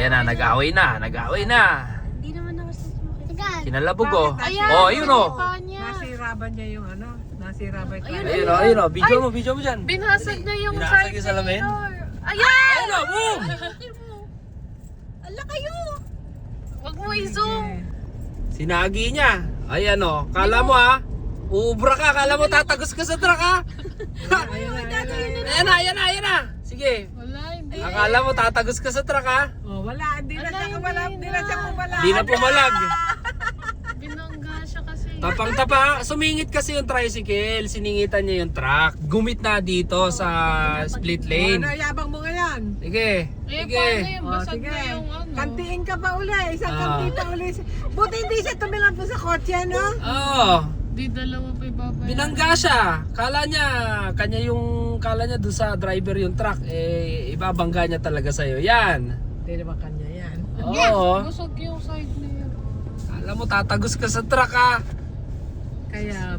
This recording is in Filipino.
Ayan na, nag-away na. Hindi naman ako sumakit. Kinalabog oh. Ayan, Oh, ayun oh. Nasira ba niya yung ano? Nasira ba ito? Ayun oh. Video mo dyan. Binasag na yung Binasag side yung salamin? mirror. Ayan! Ayun oh, boom! Ala kayo! Huwag mo i-zoom. Sinagi niya. Ayan oh. Kala mo ha. Uubra ka. Kala mo tatagos ka sa truck ha. Ayan na. Sige. Wala, hindi. Akala mo tatagos ka sa truck ha. Oh, wala. Hindi na siya kumala. Di na pumalag. Binangga siya kasi. Tapang-tapa. Sumingit kasi yung tricycle. Siningitan niya yung truck. Gumit na dito sa split lane. Ano, yabang mo ngayon? Sige. Eh, Sige. paano yung Oh, basag sige. na yung ano? Kantiin ka pa uli. Isang kanti pa uli. Buti hindi siya tumilang po sa kotse, no? Oo. Di dalawa pa ibabay. Binangga siya. Kala niya doon sa driver yung truck. Eh, ibabangga niya talaga sa'yo. Yan. Hindi naman kanya yan. Oo. Busog yung side mirror. Alam mo, tatagos ka sa truck ha. Kaya